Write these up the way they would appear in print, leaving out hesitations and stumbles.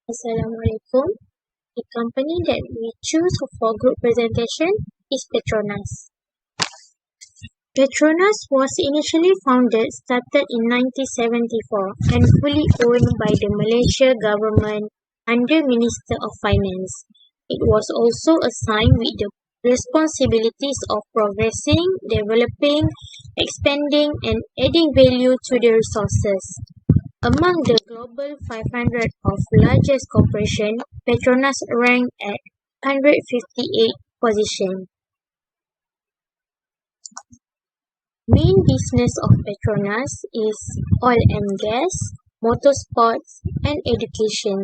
Assalamualaikum. The company that we choose for group presentation is Petronas. Petronas was initially started in 1974 and fully owned by the Malaysia government under Minister of Finance. It was also assigned with the responsibilities of progressing, developing, expanding and adding value to the resources. Among the Global 500 of largest corporations, Petronas ranked at 158 position. Main business of Petronas is oil and gas, motorsports, and education.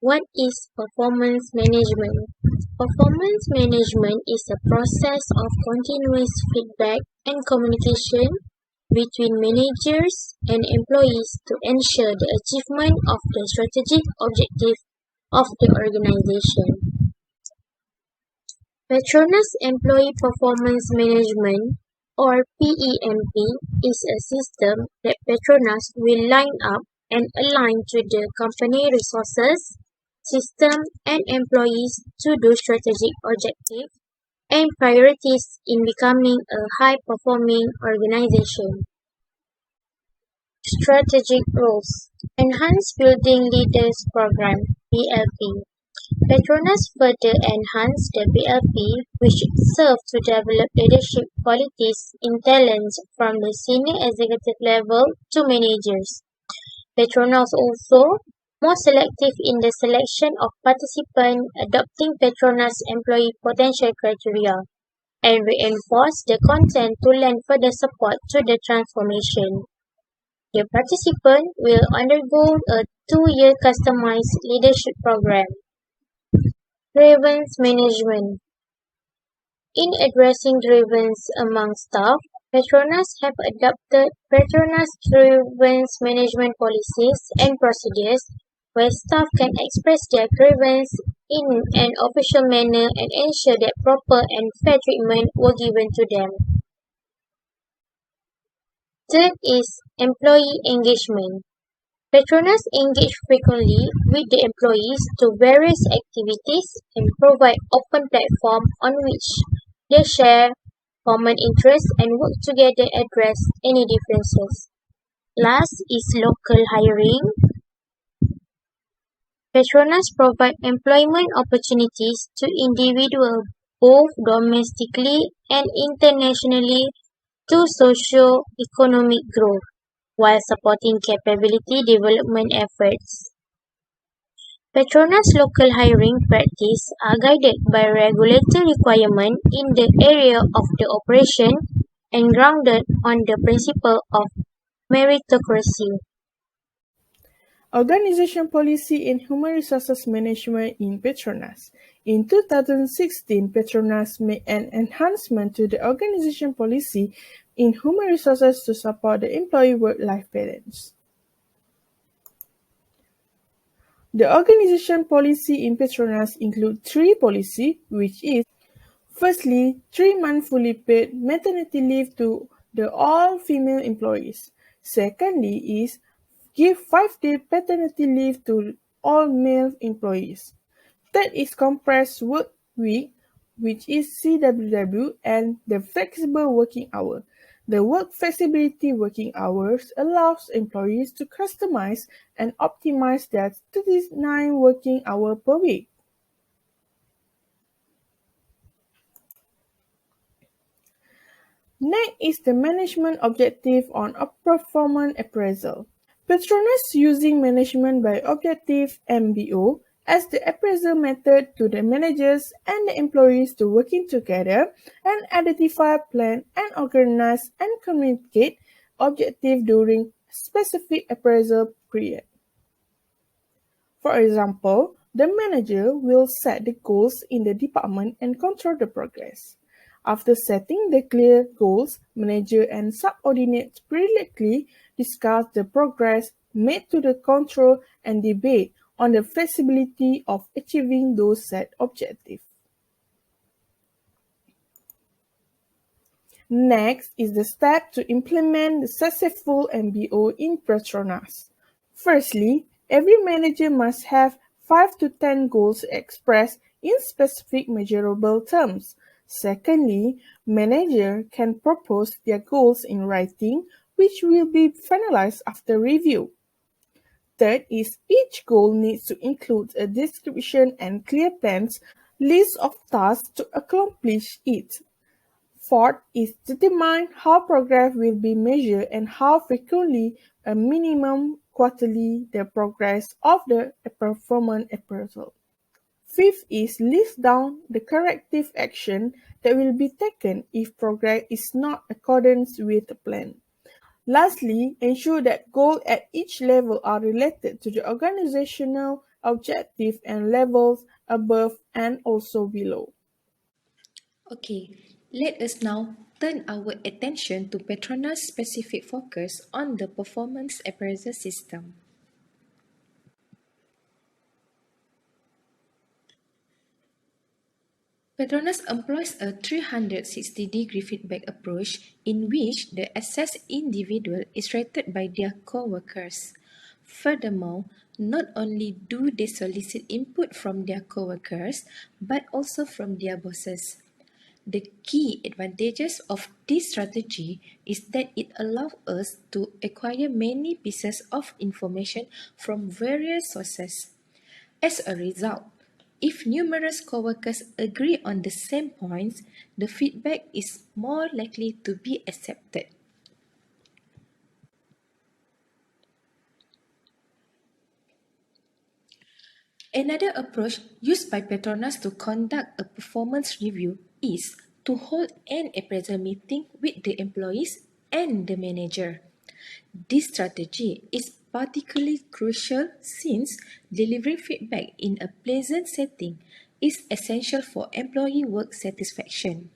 What is performance management? Performance management is a process of continuous feedback and communication between managers and employees to ensure the achievement of the strategic objective of the organization. Petronas Employee Performance Management or PEMP is a system that Petronas will line up and align to the company resources, system and employees to do strategic objectives and priorities in becoming a high-performing organization. Strategic roles. Enhanced Building Leaders Program (BLP). Petronas further enhanced the BLP, which served to develop leadership qualities in talents from the senior executive level to managers. Petronas also more selective in the selection of participants, adopting Petronas employee potential criteria, and reinforce the content to lend further support to the transformation. The participant will undergo a 2-year customized leadership program. Grievance management. In addressing grievance among staff, Petronas have adopted Petronas grievance management policies and procedures where staff can express their grievance in an official manner and ensure that proper and fair treatment were given to them. Third is employee engagement. Petronas engage frequently with the employees to various activities and provide open platform on which they share common interests and work together address any differences. Last is local hiring. Petronas provide employment opportunities to individuals both domestically and internationally to socio-economic growth, while supporting capability development efforts. Petronas local hiring practice are guided by regulatory requirements in the area of the operation and grounded on the principle of meritocracy. Organization Policy in Human Resources Management in Petronas. In 2016, Petronas made an enhancement to the organization policy in human resources to support the employee work-life balance. The organization policy in Petronas includes 3 policies, which is firstly, 3-month fully paid maternity leave to the all-female employees. Secondly is give 5-day paternity leave to all male employees. Third is compressed work week, which is CWW, and the flexible working hour. The work flexibility working hours allows employees to customize and optimize their 39 working hours per week. Next is the management objective on a performance appraisal. Petronas using management by objective (MBO) as the appraisal method to the managers and the employees to working together and identify, plan and organize and communicate objective during specific appraisal period. For example, the manager will set the goals in the department and control the progress. After setting the clear goals, manager and subordinates periodically discuss the progress made to the control and debate on the feasibility of achieving those set objectives. Next is the step to implement the successful MBO in Petronas. Firstly, Every manager must have 5 to 10 goals expressed in specific measurable terms. Secondly, manager can propose their goals in writing, which will be finalized after review. Third is each goal needs to include a description and clear plans, list of tasks to accomplish it. Fourth is determine how progress will be measured and how frequently, a minimum quarterly, the progress of the performance appraisal. Fifth is list down the corrective action that will be taken if progress is not accordance with the plan. Lastly, ensure that goals at each level are related to the organizational objective and levels above and also below. Okay, let us now turn our attention to Petronas' specific focus on the performance appraisal system. Petronas employs a 360-degree feedback approach in which the assessed individual is rated by their co-workers. Furthermore, not only do they solicit input from their co-workers, but also from their bosses. The key advantages of this strategy is that it allows us to acquire many pieces of information from various sources. As a result, if numerous coworkers agree on the same points, the feedback is more likely to be accepted. Another approach used by Petronas to conduct a performance review is to hold an appraisal meeting with the employees and the manager. This strategy is particularly crucial since delivering feedback in a pleasant setting is essential for employee work satisfaction.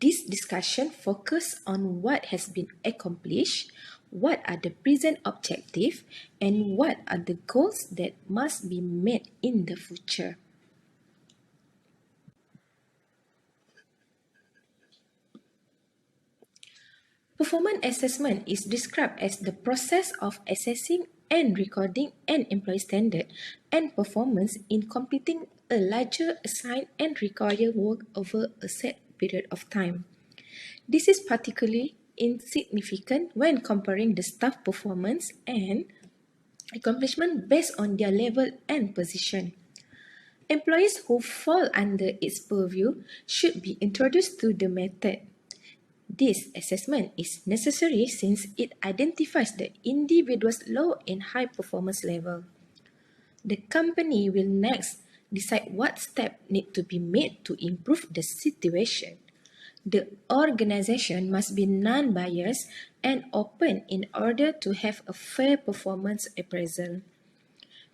This discussion focuses on what has been accomplished, what are the present objectives, and what are the goals that must be met in the future. Performance assessment is described as the process of assessing and recording an employee standard and performance in completing a larger assigned and required work over a set period of time. This is particularly insignificant when comparing the staff performance and accomplishment based on their level and position. Employees who fall under its purview should be introduced to the method. This assessment is necessary since it identifies the individual's low and high performance level. The company will next decide what steps need to be made to improve the situation. The organization must be non-biased and open in order to have a fair performance appraisal.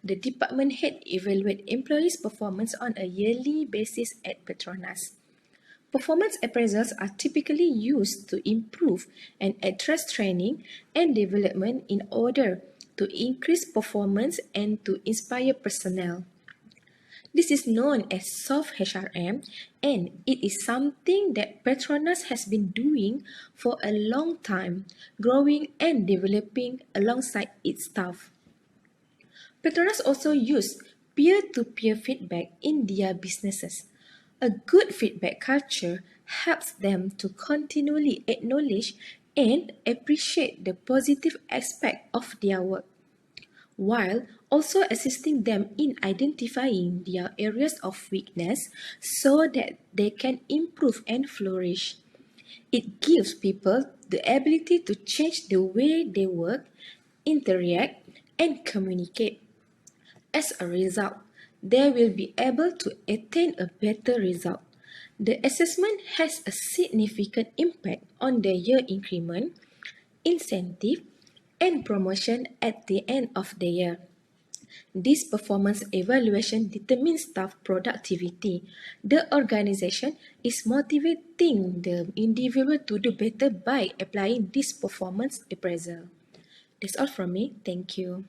The department head evaluates employees' performance on a yearly basis at Petronas. Performance appraisals are typically used to improve and address training and development in order to increase performance and to inspire personnel. This is known as soft HRM, and it is something that Petronas has been doing for a long time, growing and developing alongside its staff. Petronas also use peer-to-peer feedback in their businesses. A good feedback culture helps them to continually acknowledge and appreciate the positive aspect of their work, while also assisting them in identifying their areas of weakness so that they can improve and flourish. It gives people the ability to change the way they work, interact, and communicate. As a result, they will be able to attain a better result. The assessment has a significant impact on the year increment, incentive, and promotion at the end of the year. This performance evaluation determines staff productivity. The organization is motivating the individual to do better by applying this performance appraisal. That's all from me. Thank you.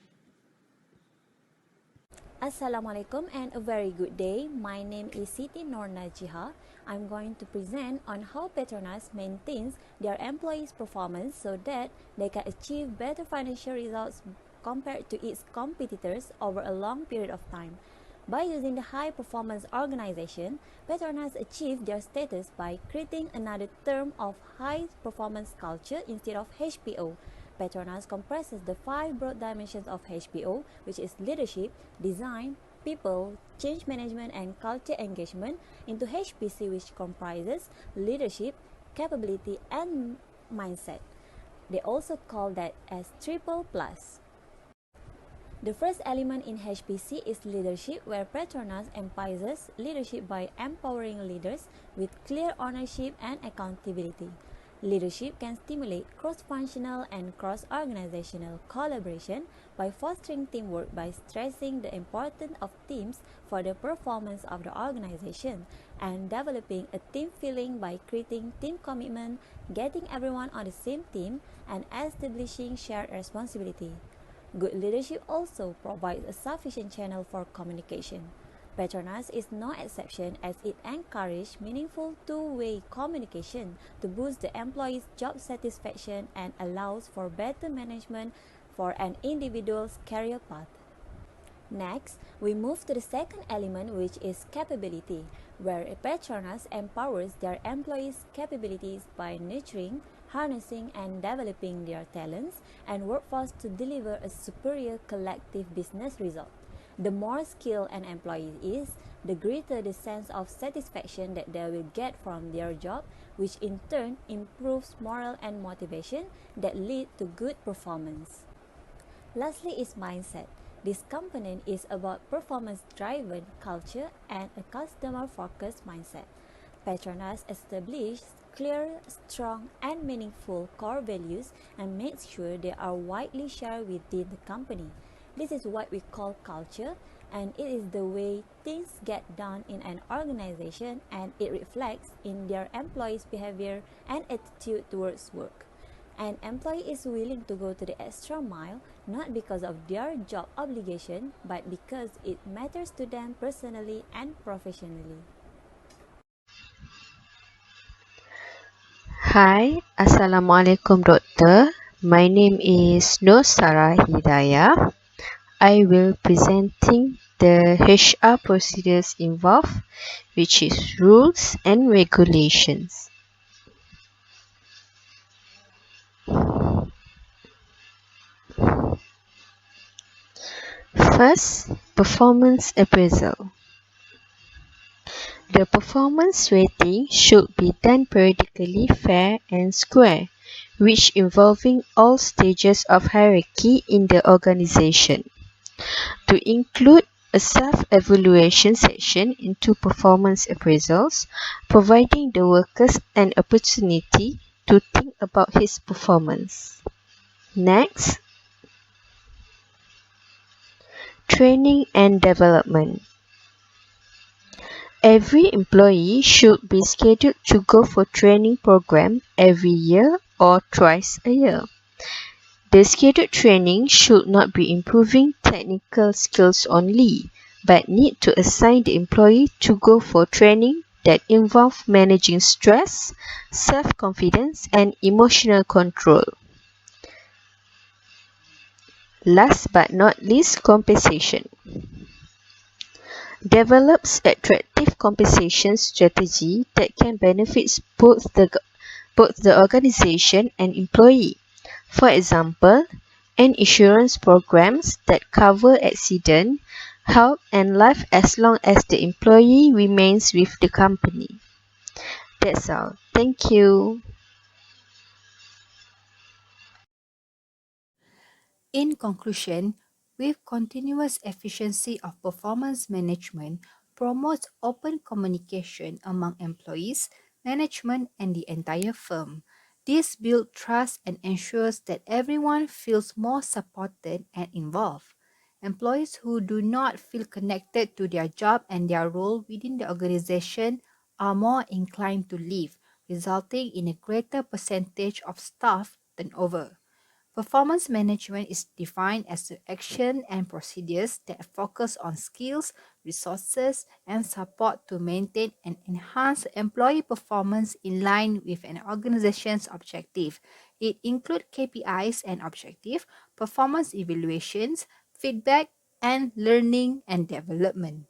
Assalamualaikum and a very good day. My name is Siti Norna Jiha. I'm going to present on how Petronas maintains their employees' performance so that they can achieve better financial results compared to its competitors over a long period of time. By using the high performance organization, Petronas achieved their status by creating another term of high performance culture instead of HPO. Petronas compresses the five broad dimensions of HPO, which is leadership, design, people, change management, and culture engagement, into HPC, which comprises leadership, capability, and mindset. They also call that as triple plus. The first element in HPC is leadership, where Petronas emphasizes leadership by empowering leaders with clear ownership and accountability. Leadership can stimulate cross-functional and cross-organizational collaboration by fostering teamwork by stressing the importance of teams for the performance of the organization, and developing a team feeling by creating team commitment, getting everyone on the same team, and establishing shared responsibility. Good leadership also provides a sufficient channel for communication. Petronas is no exception as it encourages meaningful two-way communication to boost the employee's job satisfaction and allows for better management for an individual's career path. Next, we move to the second element, which is capability, where Petronas empowers their employees' capabilities by nurturing, harnessing, and developing their talents and workforce to deliver a superior collective business result. The more skilled an employee is, the greater the sense of satisfaction that they will get from their job, which in turn improves morale and motivation that lead to good performance. Lastly is mindset. This component is about performance-driven culture and a customer-focused mindset. Petronas establishes clear, strong, and meaningful core values and makes sure they are widely shared within the company. This is what we call culture, and it is the way things get done in an organization, and it reflects in their employees' behavior and attitude towards work. An employee is willing to go to the extra mile not because of their job obligation, but because it matters to them personally and professionally. Hi, Assalamualaikum Doctor. My name is Nur Sarah Hidayah. I will presenting the HR procedures involved, which is rules and regulations. First, performance appraisal. The performance rating should be done periodically, fair and square, which involving all stages of hierarchy in the organization. To include a self-evaluation section into performance appraisals, providing the workers an opportunity to think about his performance. Next, training and development. Every employee should be scheduled to go for training program every year or twice a year. The scheduled training should not be improving technical skills only, but need to assign the employee to go for training that involve managing stress, self-confidence, and emotional control. Last but not least, compensation. Develops attractive compensation strategy that can benefit both the organization and employee. For example, an insurance programs that cover accident, health and life as long as the employee remains with the company. That's all. Thank you. In conclusion, with continuous efficiency of performance management promotes open communication among employees, management, and the entire firm. This builds trust and ensures that everyone feels more supported and involved. Employees who do not feel connected to their job and their role within the organization are more inclined to leave, resulting in a greater percentage of staff turnover. Performance management is defined as the action and procedures that focus on skills, resources, and support to maintain and enhance employee performance in line with an organization's objective. It includes KPIs and objective, performance evaluations, feedback, and learning and development.